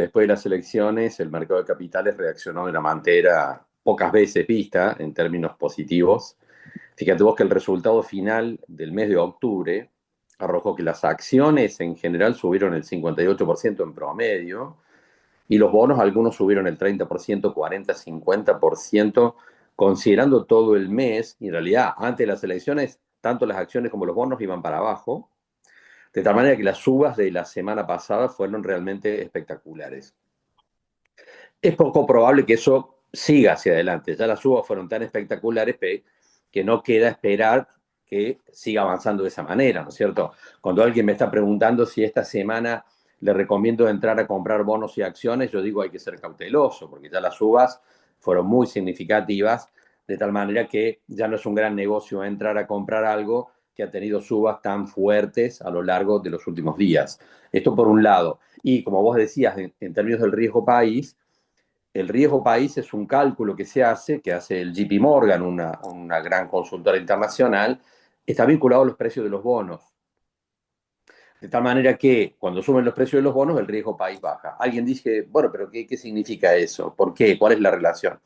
Después de las elecciones, el mercado de capitales reaccionó de una manera pocas veces vista en términos positivos. Fíjate vos que el resultado final del mes de octubre arrojó que las acciones en general subieron el 58% en promedio y los bonos algunos subieron el 30%, 40, 50%, considerando todo el mes. Y en realidad, antes de las elecciones, tanto las acciones como los bonos iban para abajo, de tal manera que las subas de la semana pasada fueron realmente espectaculares. Es poco probable que eso siga hacia adelante. Ya las subas fueron tan espectaculares que no queda esperar que siga avanzando de esa manera, ¿no es cierto? Cuando alguien me está preguntando si esta semana le recomiendo entrar a comprar bonos y acciones, yo digo hay que ser cauteloso, porque ya las subas fueron muy significativas, de tal manera que ya no es un gran negocio entrar a comprar algo que ha tenido subas tan fuertes a lo largo de los últimos días. Esto por un lado. Y como vos decías, en términos del riesgo país, el riesgo país es un cálculo que hace el JP Morgan, una gran consultora internacional, está vinculado a los precios de los bonos. De tal manera que cuando suben los precios de los bonos, el riesgo país baja. Alguien dice, bueno, pero ¿qué significa eso? ¿Por qué? ¿Cuál es la relación?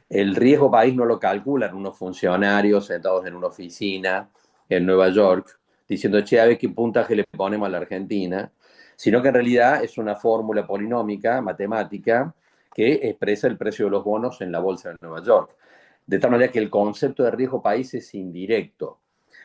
El riesgo país no lo calculan unos funcionarios sentados en una oficina en Nueva York, diciendo, che, a ver qué puntaje le ponemos a la Argentina, sino que en realidad es una fórmula polinómica, matemática, que expresa el precio de los bonos en la bolsa de Nueva York. De tal manera que el concepto de riesgo país es indirecto.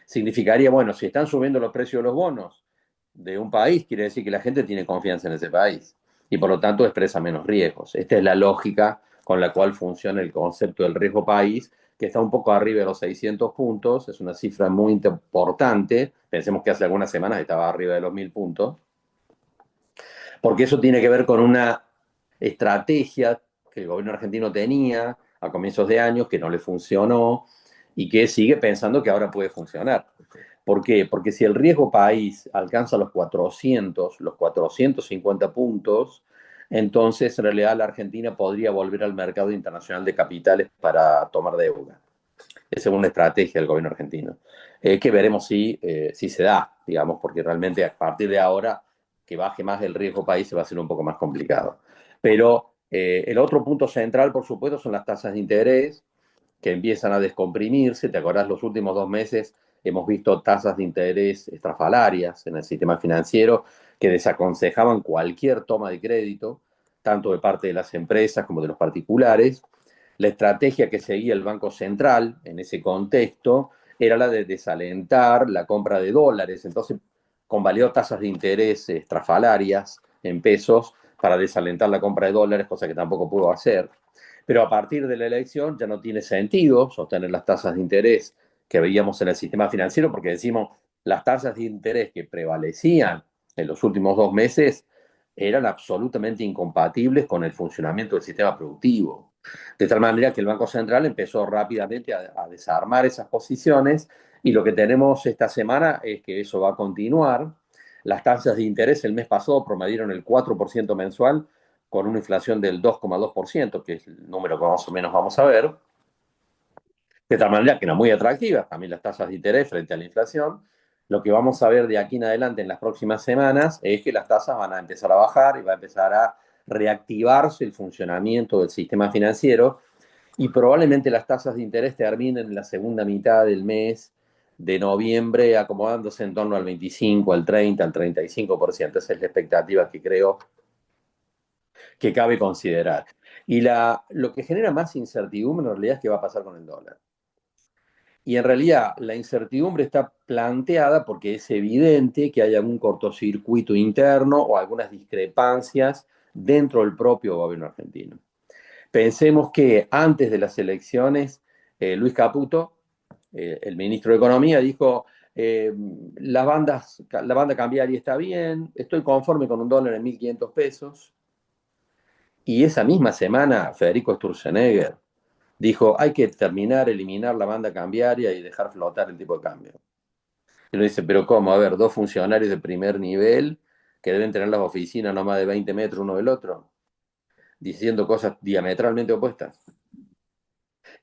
Significaría, bueno, si están subiendo los precios de los bonos de un país, quiere decir que la gente tiene confianza en ese país y por lo tanto expresa menos riesgos. Esta es la lógica con la cual funciona el concepto del riesgo país, que está un poco arriba de los 600 puntos, es una cifra muy importante, pensemos que hace algunas semanas estaba arriba de los 1000 puntos, porque eso tiene que ver con una estrategia que el gobierno argentino tenía a comienzos de años, que no le funcionó y que sigue pensando que ahora puede funcionar. ¿Por qué? Porque si el riesgo país alcanza los 450 puntos, entonces en realidad la Argentina podría volver al mercado internacional de capitales para tomar deuda. Esa es una estrategia del gobierno argentino, que veremos si se da, digamos, porque realmente a partir de ahora que baje más el riesgo país se va a hacer un poco más complicado. Pero el otro punto central, por supuesto, son las tasas de interés que empiezan a descomprimirse. ¿Te acordás? Los últimos 2 meses hemos visto tasas de interés estrafalarias en el sistema financiero que desaconsejaban cualquier toma de crédito, tanto de parte de las empresas como de los particulares. La estrategia que seguía el Banco Central en ese contexto era la de desalentar la compra de dólares. Entonces, convalidó tasas de interés estrafalarias en pesos para desalentar la compra de dólares, cosa que tampoco pudo hacer. Pero a partir de la elección ya no tiene sentido sostener las tasas de interés que veíamos en el sistema financiero, porque decimos las tasas de interés que prevalecían en los últimos 2 meses eran absolutamente incompatibles con el funcionamiento del sistema productivo. De tal manera que el Banco Central empezó rápidamente a desarmar esas posiciones y lo que tenemos esta semana es que eso va a continuar. Las tasas de interés el mes pasado promedieron el 4% mensual con una inflación del 2,2%, que es el número que más o menos vamos a ver, de tal manera que no muy atractivas también las tasas de interés frente a la inflación. Lo que vamos a ver de aquí en adelante en las próximas semanas es que las tasas van a empezar a bajar y va a empezar a reactivarse el funcionamiento del sistema financiero y probablemente las tasas de interés terminen en la segunda mitad del mes de noviembre acomodándose en torno al 25, al 30, al 35%. Esa es la expectativa que creo que cabe considerar. Y lo que genera más incertidumbre en realidad es qué va a pasar con el dólar. Y en realidad la incertidumbre está planteada porque es evidente que hay algún cortocircuito interno o algunas discrepancias dentro del propio gobierno argentino. Pensemos que antes de las elecciones, Luis Caputo, el ministro de Economía, dijo, la banda cambiaria está bien, estoy conforme con un dólar en 1.500 pesos. Y esa misma semana, Federico Sturzenegger dijo, hay que eliminar la banda cambiaria y dejar flotar el tipo de cambio. Y uno dice, pero ¿cómo? A ver, dos funcionarios de primer nivel que deben tener las oficinas no más de 20 metros uno del otro, diciendo cosas diametralmente opuestas.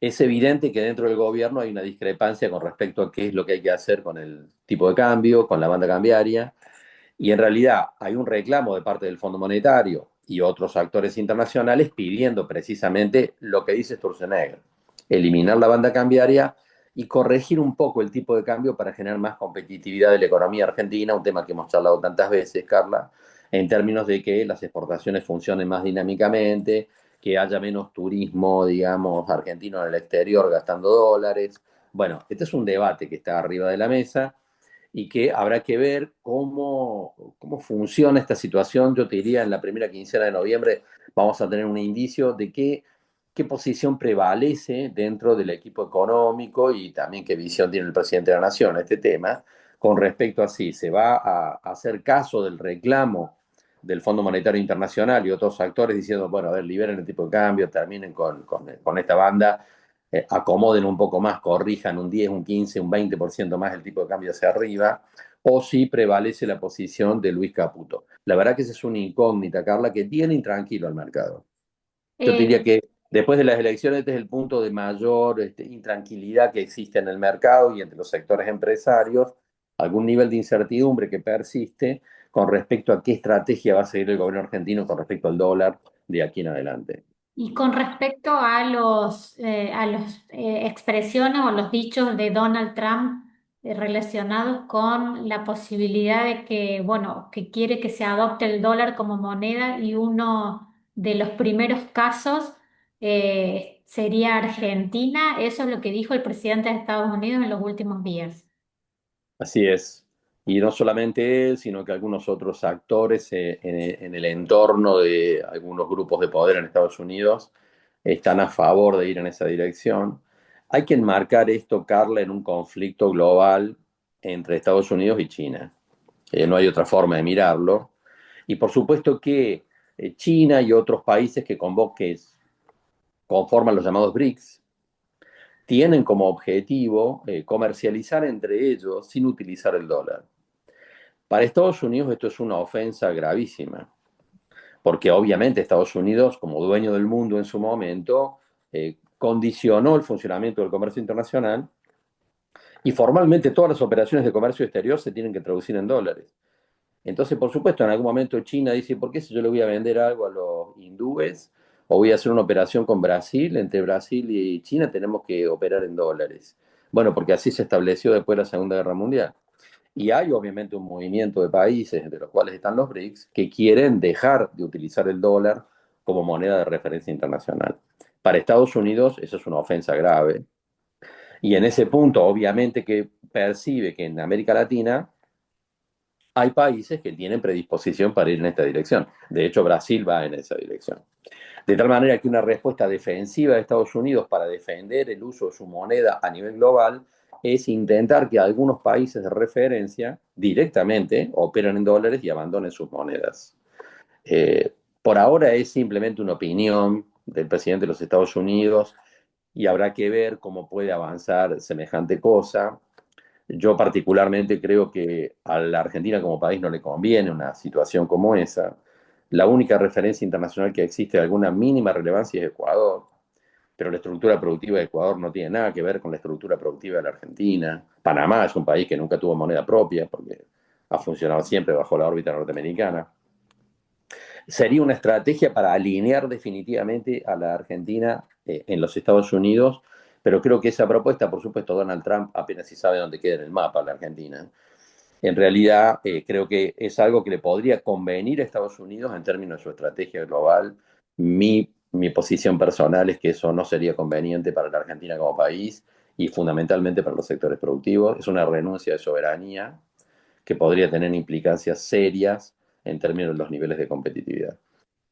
Es evidente que dentro del gobierno hay una discrepancia con respecto a qué es lo que hay que hacer con el tipo de cambio, con la banda cambiaria, y en realidad hay un reclamo de parte del Fondo Monetario y otros actores internacionales pidiendo precisamente lo que dice Sturzenegger, eliminar la banda cambiaria y corregir un poco el tipo de cambio para generar más competitividad de la economía argentina, un tema que hemos charlado tantas veces, Carla, en términos de que las exportaciones funcionen más dinámicamente, que haya menos turismo, digamos, argentino en el exterior gastando dólares. Bueno, este es un debate que está arriba de la mesa y que habrá que ver cómo funciona esta situación. Yo te diría, en la primera quincena de noviembre vamos a tener un indicio de qué posición prevalece dentro del equipo económico y también qué visión tiene el presidente de la Nación a este tema, con respecto a si se va a hacer caso del reclamo del Fondo Monetario Internacional y otros actores diciendo, bueno, a ver, liberen el tipo de cambio, terminen con esta banda, acomoden un poco más, corrijan un 10, un 15, un 20% más el tipo de cambio hacia arriba, o si prevalece la posición de Luis Caputo. La verdad que esa es una incógnita, Carla, que tiene intranquilo al mercado. Yo te Eh, diría que después de las elecciones este es el punto de mayor intranquilidad que existe en el mercado y entre los sectores empresarios, algún nivel de incertidumbre que persiste con respecto a qué estrategia va a seguir el gobierno argentino con respecto al dólar de aquí en adelante. Y con respecto a los expresiones o los dichos de Donald Trump relacionados con la posibilidad de que, bueno, que quiere que se adopte el dólar como moneda y uno de los primeros casos sería Argentina. Eso es lo que dijo el presidente de Estados Unidos en los últimos días. Así es. Y no solamente él, sino que algunos otros actores en el entorno de algunos grupos de poder en Estados Unidos están a favor de ir en esa dirección. Hay que enmarcar esto, Carla, en un conflicto global entre Estados Unidos y China. No hay otra forma de mirarlo. Y por supuesto que China y otros países que conforman los llamados BRICS tienen como objetivo comercializar entre ellos sin utilizar el dólar. Para Estados Unidos esto es una ofensa gravísima, porque obviamente Estados Unidos, como dueño del mundo en su momento, condicionó el funcionamiento del comercio internacional y formalmente todas las operaciones de comercio exterior se tienen que traducir en dólares. Entonces, por supuesto, en algún momento China dice, ¿por qué si yo le voy a vender algo a los hindúes o voy a hacer una operación con Brasil, entre Brasil y China tenemos que operar en dólares? Bueno, porque así se estableció después de la Segunda Guerra Mundial. Y hay obviamente un movimiento de países, entre los cuales están los BRICS, que quieren dejar de utilizar el dólar como moneda de referencia internacional. Para Estados Unidos eso es una ofensa grave. Y en ese punto, obviamente que percibe que en América Latina hay países que tienen predisposición para ir en esta dirección. De hecho, Brasil va en esa dirección. De tal manera que una respuesta defensiva de Estados Unidos para defender el uso de su moneda a nivel global es intentar que algunos países de referencia directamente operen en dólares y abandonen sus monedas. Por ahora es simplemente una opinión del presidente de los Estados Unidos y habrá que ver cómo puede avanzar semejante cosa. Yo particularmente creo que a la Argentina como país no le conviene una situación como esa. La única referencia internacional que existe de alguna mínima relevancia es Ecuador, pero la estructura productiva de Ecuador no tiene nada que ver con la estructura productiva de la Argentina. Panamá es un país que nunca tuvo moneda propia porque ha funcionado siempre bajo la órbita norteamericana. Sería una estrategia para alinear definitivamente a la Argentina en los Estados Unidos, pero creo que esa propuesta, por supuesto, Donald Trump apenas si sabe dónde queda en el mapa la Argentina. En realidad, creo que es algo que le podría convenir a Estados Unidos en términos de su estrategia global. Mi posición personal es que eso no sería conveniente para la Argentina como país y fundamentalmente para los sectores productivos. Es una renuncia de soberanía que podría tener implicancias serias en términos de los niveles de competitividad.